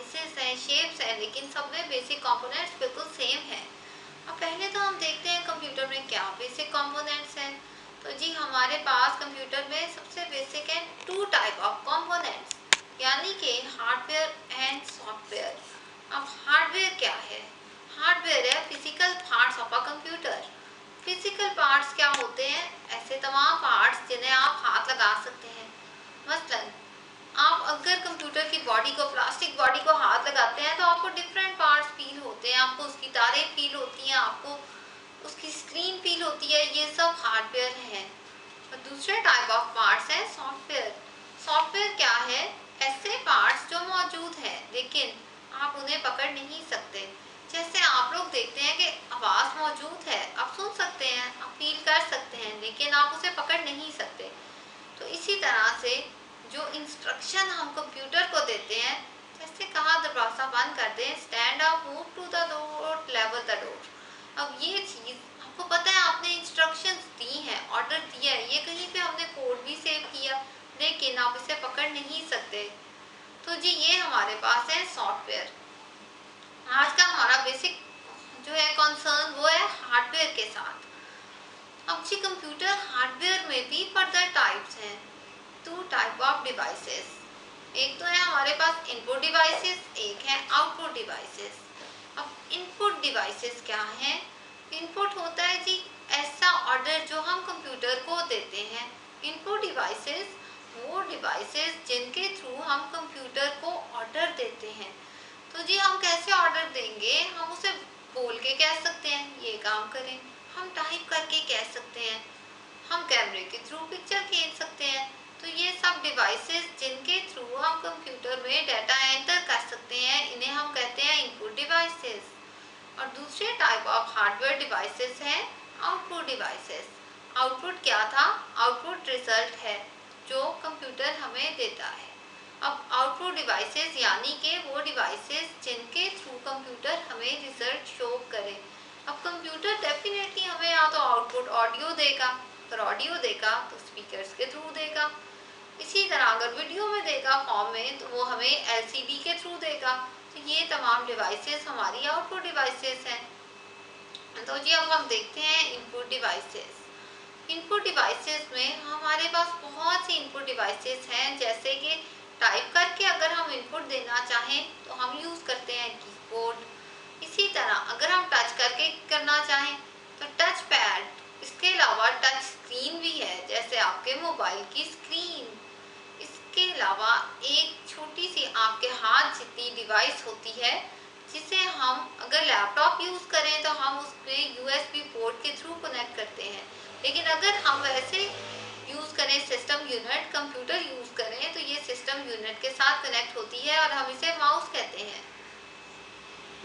Sizes हैं, shapes हैं, लेकिन सब में बेसिक कंपोनेंट्स बिल्कुल सेम है। अब पहले तो हम देखते हैं कंप्यूटर में क्या बेसिक कंपोनेंट्स हैं। तो जी हमारे पास कंप्यूटर में सबसे बेसिक है टू टाइप ऑफ कंपोनेंट्स, यानी कि हार्डवेयर एंड सॉफ्टवेयर। अब हार्डवेयर क्या है? हार्डवेयर है physical parts of a computer. Physical parts क्या होते हैं? ऐसे तमाम पार्ट्स जिन्हें आप हाथ लगा सकते हैं। मसलन आप अगर कंप्यूटर की बॉडी को, प्लास्टिक बॉडी को हाथ लगाते हैं तो आपको डिफरेंट पार्ट्स फील होते हैं, आपको उसकी तारें फील होती हैं, आपको उसकी स्क्रीन फील होती है। ये सब हार्डवेयर है। और दूसरे टाइप ऑफ पार्ट्स है सॉफ्टवेयर। सॉफ्टवेयर क्या है? ऐसे पार्ट्स जो मौजूद हैं लेकिन आप उन्हें पकड़ नहीं सकते। जैसे आप लोग देखते हैं कि आवाज़ मौजूद है, आप सुन सकते हैं, आप फील कर सकते हैं, लेकिन आप उसे पकड़ नहीं सकते। तो इसी तरह से जो इंस्ट्रक्शन हम कंप्यूटर को देते हैं, जैसे कहा दरवाज़ा बंद कर दें, stand up, move to the door, level the door. अब ये चीज़ आपको पता है, आपने इंस्ट्रक्शंस दी हैं, ऑर्डर दिया है, ये कहीं पे हमने कोड भी सेव किया, लेकिन आप इसे पकड़ नहीं सकते। तो जी ये हमारे पास है सॉफ्टवेयर। आज का हमारा बेसिक जो है कंसर्न वो है हार्डवेयर के साथ। अब जी कंप्यूटर हार्डवेयर में भी फर्दर टाइप्स हैं, टू टाइप ऑफ डिवाइसेस। एक तो है हमारे पास इनपुट डिवाइसेस, एक है आउटपुट डिवाइसेस। अब इनपुट डिवाइसेस क्या हैं? इनपुट होता है जी ऐसा ऑर्डर जो हम कंप्यूटर को देते हैं। इनपुट डिवाइसेस वो डिवाइसेस जिनके थ्रू हम कंप्यूटर को ऑर्डर देते हैं। तो जी हम कैसे ऑर्डर देंगे? हम उसे बोल के कह सकते हैं ये काम करें, हम टाइप करके कह सकते हैं, हम कैमरे के थ्रू पिक्चर खींच सकते हैं। तो ये सब डिवाइसेस जिनके थ्रू हम कंप्यूटर में डाटा एंटर कर सकते हैं, इन्हें हम कहते हैं इनपुट डिवाइसेस। और दूसरे टाइप ऑफ हार्डवेयर डिवाइसेस हैं आउटपुट डिवाइसेस। आउटपुट क्या था? आउटपुट रिजल्ट है जो कंप्यूटर हमें देता है। अब आउटपुट डिवाइसेस यानी कि वो डिवाइसेस जिनके थ्रू कंप्यूटर हमें रिजल्ट शो करे। अब कंप्यूटर डेफिनेटली हमें या तो आउटपुट ऑडियो देगा, अगर ऑडियो देगा तो स्पीकर्स के थ्रू देगा। इसी तरह अगर वीडियो में देगा फॉर्म में तो वो हमें एलसीडी के थ्रू देगा। तो ये तमाम डिवाइसेस हमारी आउटपुट डिवाइसेस हैं। तो जी अब हम देखते हैं इनपुट डिवाइसेस। इनपुट डिवाइसेस में हमारे पास बहुत सी इनपुट डिवाइसेस हैं, जैसे कि टाइप करके अगर हम इनपुट देना चाहें तो हम यूज़ करते हैं कीबोर्ड। इसी तरह अगर हम टच करके करना चाहें तो टच पैड। इसके अलावा टच स्क्रीन भी है, जैसे आपके मोबाइल की स्क्रीन। इसके अलावा एक छोटी सी आपके हाथ जितनी डिवाइस होती है, जिसे हम अगर लैपटॉप यूज़ करें तो हम उसमें यूएसबी पोर्ट के थ्रू कनेक्ट करते हैं, लेकिन अगर हम वैसे यूज़ करें सिस्टम यूनिट, कंप्यूटर यूज़ करें तो ये सिस्टम यूनिट के साथ कनेक्ट होती है और हम इसे माउस कहते हैं।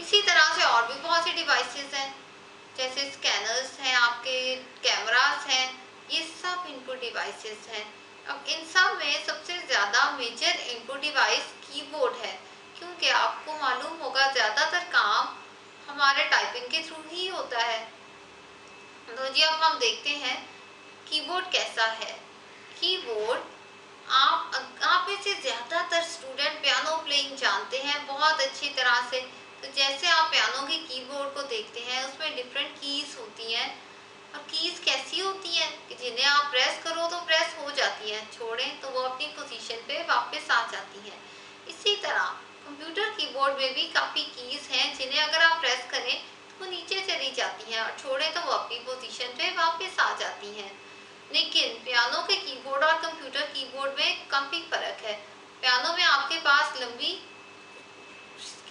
इसी तरह से और भी बहुत सी डिवाइसेस हैं, जैसे स्कैनर्स हैं, आपके कैमरास हैं, ये सब इनपुट डिवाइसेस हैं। अब इन सब में सबसे ज़्यादा मेजर इनपुट डिवाइस कीबोर्ड है, क्योंकि आपको मालूम होगा ज़्यादातर काम हमारे टाइपिंग के थ्रू ही होता है। तो जी अब हम देखते हैं कीबोर्ड कैसा है। कीबोर्ड आप में से ज़्यादातर स्टूडेंट पियानो प्लेइंग जानते हैं बहुत अच्छी तरह से। तो जैसे आप पियानो के कीबोर्ड को देखते हैं, उसमें डिफरेंट कीज़ होती हैं। और कीज़ कैसी होती हैं कि जिन्हें आप प्रेस करो तो प्रेस हो जाती हैं, छोड़ें तो वो अपनी पोजीशन पे वापस आ जाती हैं। इसी तरह कंप्यूटर कीबोर्ड में भी काफ़ी कीज़ हैं जिन्हें अगर आप प्रेस करें तो वो नीचे चली जाती हैं और छोड़ें तो वो अपनी पोजीशन पे वापस आ जाती हैं। लेकिन पियानो के कीबोर्ड और कंप्यूटर कीबोर्ड में काफ़ी फ़र्क है। पियानो में आपके पास लंबी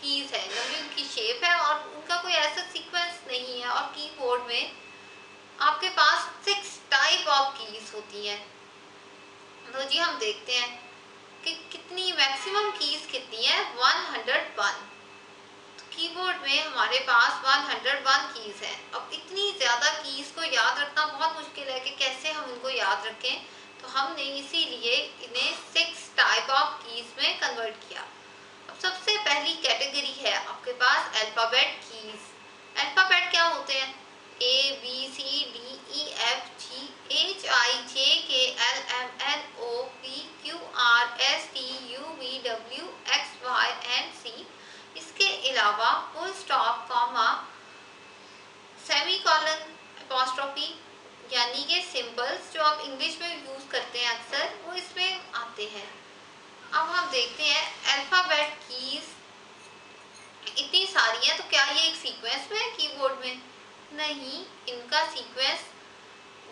कीज़ है, लंबी उनकी शेप है और उनका कोई ऐसा सीक्वेंस नहीं है, और कीबोर्ड में आपके पास 6 टाइप ऑफ कीज़ होती हैं। तो जी हम देखते हैं कि कितनी मैक्सिमम कीज़ कितनी है, 101। कीबोर्ड में हमारे पास 101 कीज़ हैं। अब इतनी ज़्यादा कीज़ को याद रखना बहुत मुश्किल है कि कैसे हम उनको याद रखें, तो हमने इसीलिए इन्हें 6 टाइप ऑफ कीज़ में कन्वर्ट किया। अब सबसे पहली कैटेगरी है आपके पास अल्फ़ाबेट कीज़। अल्फ़ाबेट क्या होते हैं? ABCDEFGHIJKLMNOPQRSTUVWXYZ ये सिंबल्स जो आप इंग्लिश में यूज करते हैं अक्सर वो इसमें आते हैं। अब हम देखते हैं अल्फाबेट कीज इतनी सारी हैं, तो क्या ये एक सीक्वेंस में है कीबोर्ड में? नहीं, इनका सीक्वेंस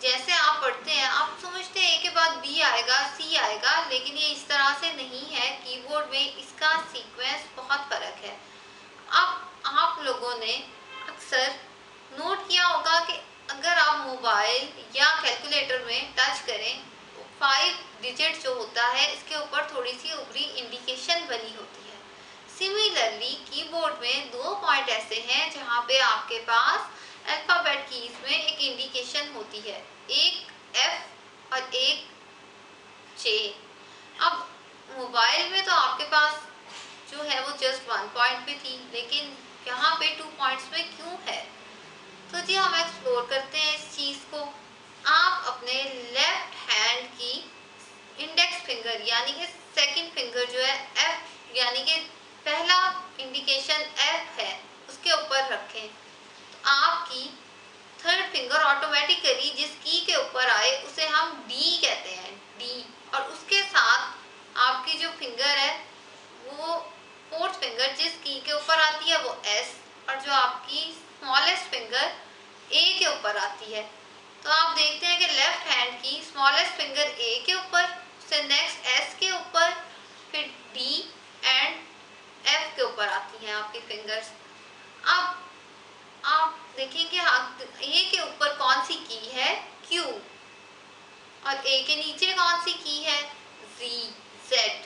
जैसे आप पढ़ते हैं आप समझते हैं ए के बाद बी आएगा, सी आएगा, लेकिन ये इस तरह से नहीं है। कीबोर्ड में इसका सीक्वेंस बहुत फर्क है। अब आप लोगों ने अक्सर नोट किया होगा कि अगर आप मोबाइल या कैलकुलेटर में टच करें तो 5 डिजिट जो होता है इसके ऊपर थोड़ी सी ऊपरी इंडिकेशन बनी होती है। सिमिलरली कीबोर्ड में 2 पॉइंट ऐसे हैं जहाँ पे आपके पास अल्फाबेट कीज में एक इंडिकेशन होती है, एक एफ और एक जे। अब मोबाइल में तो आपके पास जो है वो जस्ट 1 पॉइंट पे थी, लेकिन यहाँ पे 2 पॉइंट्स में क्यों है? तो जी हम एक्सप्लोर करते हैं इस चीज को। आप अपने लेफ्ट हैंड की इंडेक्स फिंगर यानी कि सेकंड फिंगर जो है एफ यानी कि पहला इंडिकेशन एफ है उसके ऊपर रखें। तो आपकी थर्ड फिंगर ऑटोमेटिकली जिस की के ऊपर आए उसे हम डी कहते हैं, डी। और उसके साथ आपकी जो फिंगर है वो फोर्थ फिंगर जिस की के ऊपर आती है वो एस, और जो आपकी स्मॉलेस्ट फिंगर ए के ऊपर आती है। तो आप देखते हैं कि लेफ्ट हैंड की स्मॉलेस्ट फिंगर ए के ऊपर, उससे नेक्स्ट एस के ऊपर, फिर डी एंड एफ के ऊपर आती हैं आपकी फिंगर्स। अब आप देखेंगे ए के ऊपर कौन सी की है? क्यू। और ए के नीचे कौन सी की है? जी, जेड।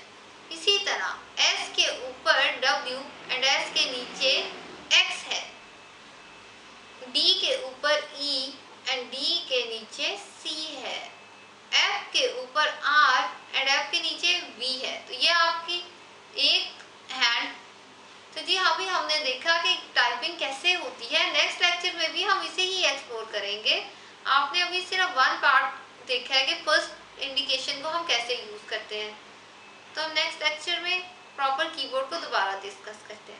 इसी तरह एस के ऊपर डब्ल्यू एंड एस के नीचे एक्स है, डी के ऊपर ई एंड डी के नीचे सी है, एफ के ऊपर आर एंड एफ के नीचे वी है। तो ये आपकी एक हैंड। तो जी अभी हमने देखा कि टाइपिंग कैसे होती है। नेक्स्ट लेक्चर में भी हम इसे ही एक्सप्लोर करेंगे। आपने अभी सिर्फ 1 पार्ट देखा है कि फर्स्ट इंडिकेशन को हम कैसे यूज करते हैं। तो नेक्स्ट लेक्चर में प्रॉपर कीबोर्ड को दोबारा डिस्कस करते हैं।